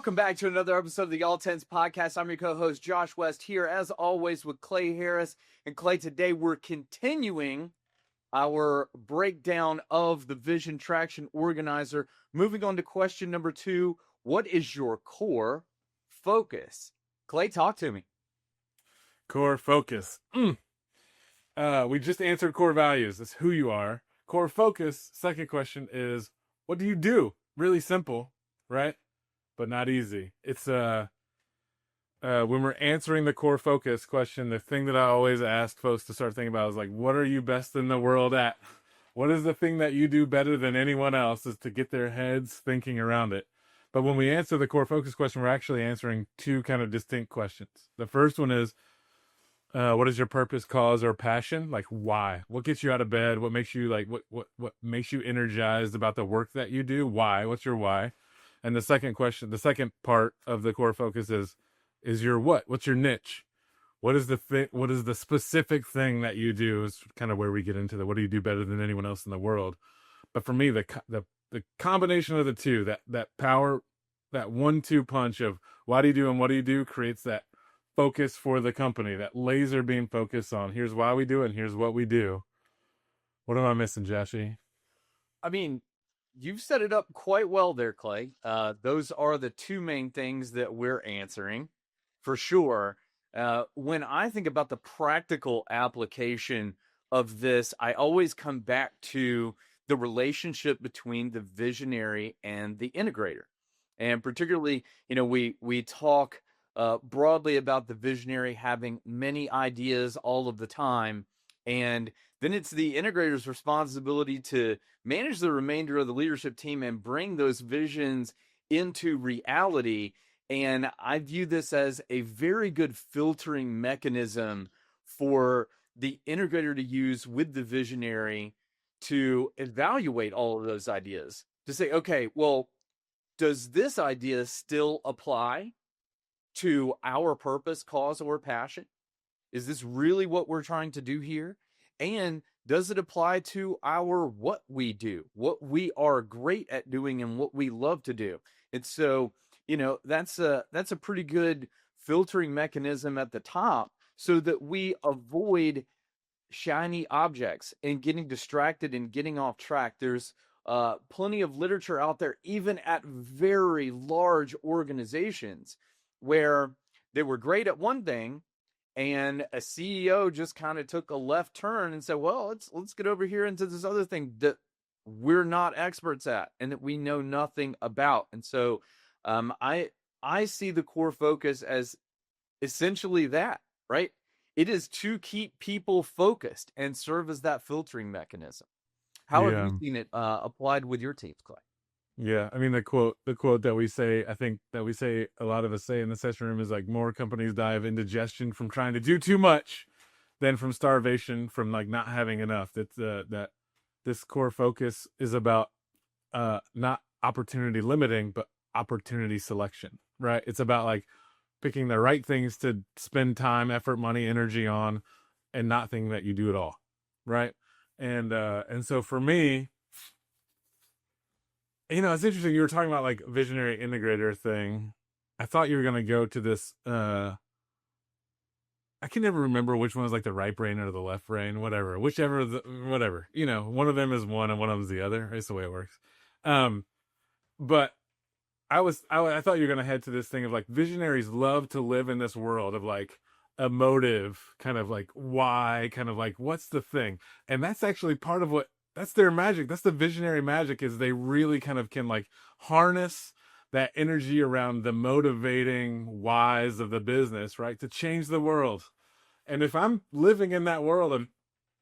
welcome back to another episode of the All Tens Podcast. I'm your co-host, Josh West, here as always with Clay Harris. And Clay, today we're continuing our breakdown of the Vision Traction Organizer. Moving on to question number 2, what is your core focus? Clay, talk to me. Core focus. We just answered core values. That's who you are. Core focus, second question is, what do you do? Really simple, right? But not easy. It's when we're answering the core focus question, the thing that I always ask folks to start thinking about is like, what are you best in the world at? What is the thing that you do better than anyone else, is to get their heads thinking around it. But when we answer the core focus question, we're actually answering two kind of distinct questions. The first one is, what is your purpose, cause, or passion? Like, why? What gets you out of bed? What makes you like, what makes you energized about the work that you do? Why? What's your why? And the second question, the second part of the core focus is your what? What's your niche? What is the specific thing that you do? Is kind of where we get into what do you do better than anyone else in the world? But for me, the combination of the two, that power, that 1-2 punch of why do you do and what do you do, creates that focus for the company, that laser beam focus on here's why we do it and here's what we do. What am I missing, Joshy? I mean, you've set it up quite well there, Clay. Those are the two main things that we're answering for sure. When I think about the practical application of this, I always come back to the relationship between the visionary and the integrator. And particularly, we talk broadly about the visionary having many ideas all of the time. And then it's the integrator's responsibility to manage the remainder of the leadership team and bring those visions into reality. And I view this as a very good filtering mechanism for the integrator to use with the visionary to evaluate all of those ideas, to say, okay, well, does this idea still apply to our purpose, cause, or passion? Is this really what we're trying to do here? And does it apply to our what we do, what we are great at doing, and what we love to do? And so, that's a pretty good filtering mechanism at the top, so that we avoid shiny objects and getting distracted and getting off track. There's plenty of literature out there, even at very large organizations, where they were great at one thing, and a CEO just kind of took a left turn and said, well, let's get over here into this other thing that we're not experts at and that we know nothing about. And so I see the core focus as essentially that, right? It is to keep people focused and serve as that filtering mechanism. How have you seen it applied with your teams, Clay? Yeah, I mean, the quote that we say, I think that we say, a lot of us say in the session room, is like, more companies die of indigestion from trying to do too much than from starvation from like not having enough. That's that this core focus is about not opportunity limiting, but opportunity selection, right? It's about like picking the right things to spend time, effort, money, energy on, and not thinking that you do it all, right? And so for me, it's interesting. You were talking about like visionary integrator thing. I thought you were going to go to this. I can never remember which one was like the right brain or the left brain, whatever, whatever, one of them is one and one of them is the other. It's the way it works. But I thought you were going to head to this thing of like, visionaries love to live in this world of like emotive kind of like why, kind of like, what's the thing? And that's actually part of that's their magic. That's the visionary magic, is they really kind of can like harness that energy around the motivating whys of the business, right? To change the world. And if I'm living in that world and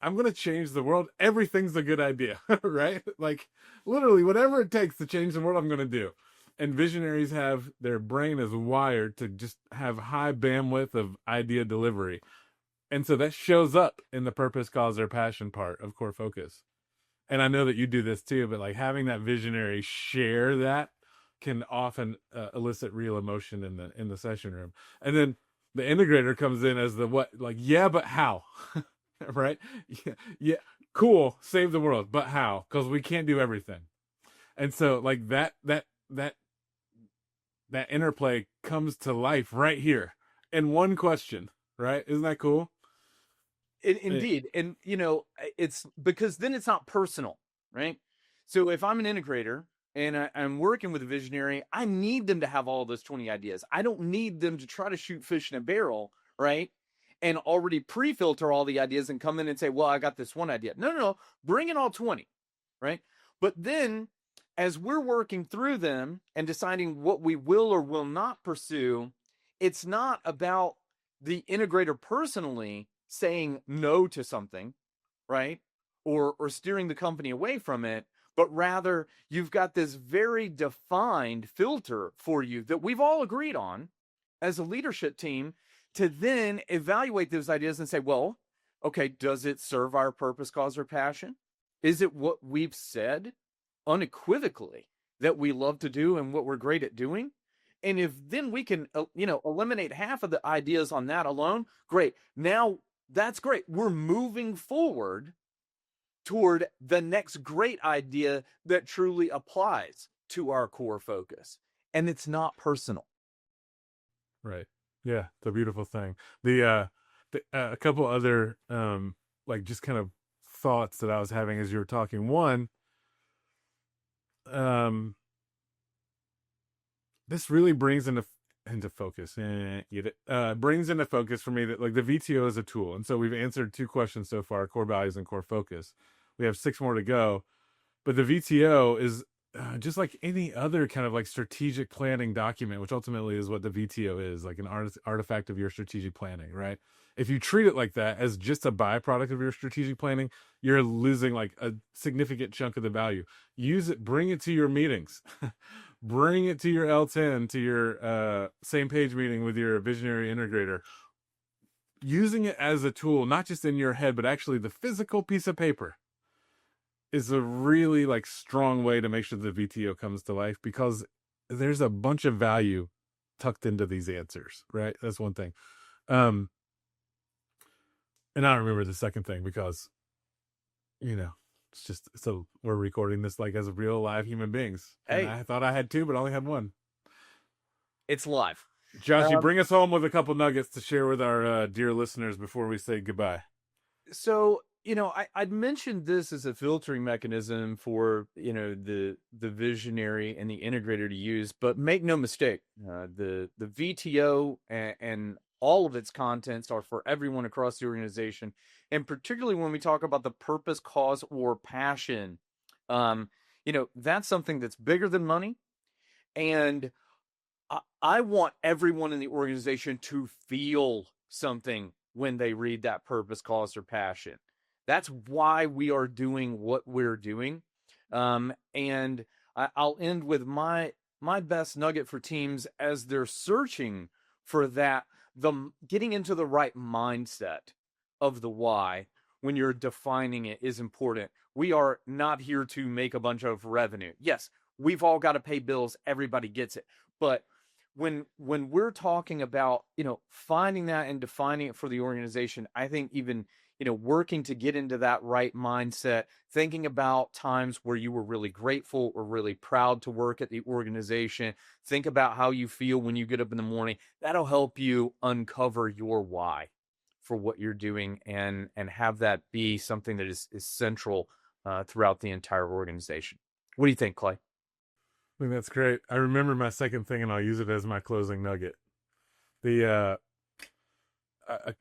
I'm going to change the world, everything's a good idea, right? Like literally whatever it takes to change the world, I'm going to do. And visionaries their brain is wired to just have high bandwidth of idea delivery. And so that shows up in the purpose, cause, or passion part of core focus. And I know that you do this too, but like having that visionary share that can often elicit real emotion in the session room. And then the integrator comes in as the what, like, yeah, but how? Right? Yeah, cool, save the world, but how? Because we can't do everything. And so like that that interplay comes to life right here in one question, right? Isn't that cool? It, Indeed. And, it's because then it's not personal, right? So if I'm an integrator and I'm working with a visionary, I need them to have all those 20 ideas. I don't need them to try to shoot fish in a barrel, right? And already pre filter all the ideas and come in and say, well, I got this one idea. No, no, no. Bring in all 20, right? But then as we're working through them and deciding what we will or will not pursue, it's not about the integrator personally saying no to something, right? Or steering the company away from it, but rather you've got this very defined filter for you that we've all agreed on as a leadership team to then evaluate those ideas and say, well, okay, does it serve our purpose, cause, or passion? Is it what we've said unequivocally that we love to do and what we're great at doing? And if then we can, eliminate half of the ideas on that alone, great. Now that's great. We're moving forward toward the next great idea that truly applies to our core focus. And it's not personal. right. Yeah, it's a beautiful thing. A couple other like just kind of thoughts that I was having as you were talking. One, um, this really brings into focus. Get it? Brings into focus for me that like the VTO is a tool, and so we've answered 2 questions so far: core values and core focus. We have 6 more to go, but the VTO is just like any other kind of like strategic planning document, which ultimately is what the VTO is, like an artifact of your strategic planning, right? If you treat it like that as just a byproduct of your strategic planning, you're losing like a significant chunk of the value. Use it, bring it to your meetings, bring it to your L10, to your same page meeting with your visionary integrator. Using it as a tool, not just in your head, but actually the physical piece of paper is a really like strong way to make sure the VTO comes to life, because there's a bunch of value tucked into these answers, right? That's one thing. And I don't remember the second thing because, it's just so we're recording this like as real live human beings. And Hey, I thought I had 2, but I only had 1. it's live. Josh, you Um, bring us home with a couple nuggets to share with our dear listeners before we say goodbye. so I'd mentioned this as a filtering mechanism for the visionary and the integrator to use, but make no mistake, the VTO and all of its contents are for everyone across the organization, and particularly when we talk about the purpose, cause, or passion. That's something that's bigger than money, and I want everyone in the organization to feel something when they read that purpose, cause, or passion. That's why we are doing what we're doing. And I'll end with my best nugget for teams as they're searching for that, the getting into the right mindset of the why when you're defining it is important. We are not here to make a bunch of revenue. Yes, we've all got to pay bills. Everybody gets it. But when we're talking about finding that and defining it for the organization, I think even working to get into that right mindset, thinking about times where you were really grateful or really proud to work at the organization, think about how you feel when you get up in the morning. That'll help you uncover your why for what you're doing, and have that be something that is central throughout the entire organization. What do you think, Clay? I think that's great. I remember my second thing, and I'll use it as my closing nugget. The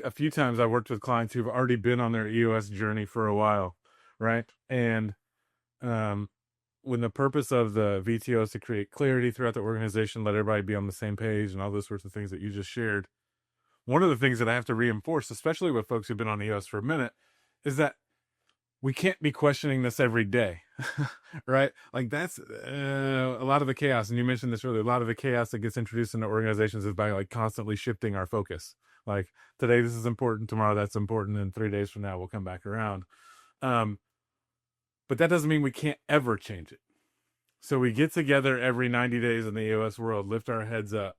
a few times I worked with clients who've already been on their EOS journey for a while, right? And um, when the purpose of the VTO is to create clarity throughout the organization, let everybody be on the same page, and all those sorts of things that you just shared. One of the things that I have to reinforce, especially with folks who've been on EOS for a minute, is that we can't be questioning this every day, right? Like that's a lot of the chaos. And you mentioned this earlier. A lot of the chaos that gets introduced into organizations is by like constantly shifting our focus. Like today, this is important. Tomorrow, that's important. And 3 days from now, we'll come back around. Um, but that doesn't mean we can't ever change it. So we get together every 90 days in the EOS world, lift our heads up,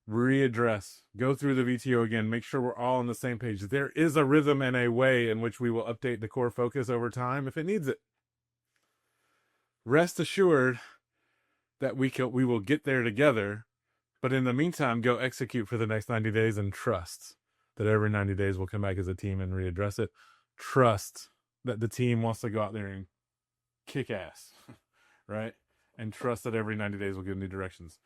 readdress, go through the VTO again, make sure we're all on the same page. There is a rhythm and a way in which we will update the core focus over time if it needs it. Rest assured that we will get there together, But in the meantime, go execute for the next 90 days and trust that every 90 days we'll come back as a team and readdress it. Trust that the team wants to go out there and kick ass, right? And trust that every 90 days we'll give new directions.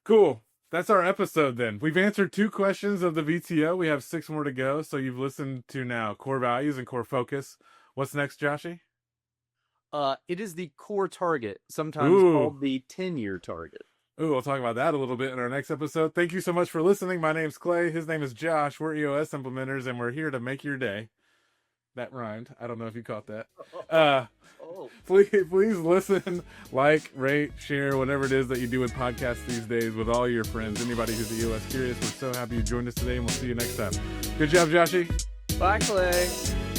Cool. That's our episode then. We've answered 2 questions of the VTO. We have 6 more to go. So you've listened to now core values and core focus. What's next, Joshy? It is the core target, sometimes called the 10-year target. Ooh, we'll talk about that a little bit in our next episode. Thank you so much for listening. My name's Clay. His name is Josh. We're EOS implementers, and we're here to make your day. That rhymed. I don't know if you caught that. Please listen, like, rate, share, whatever it is that you do with podcasts these days with all your friends. Anybody who's EOS curious, we're so happy you joined us today, and we'll see you next time. Good job, Joshy. Bye, Clay.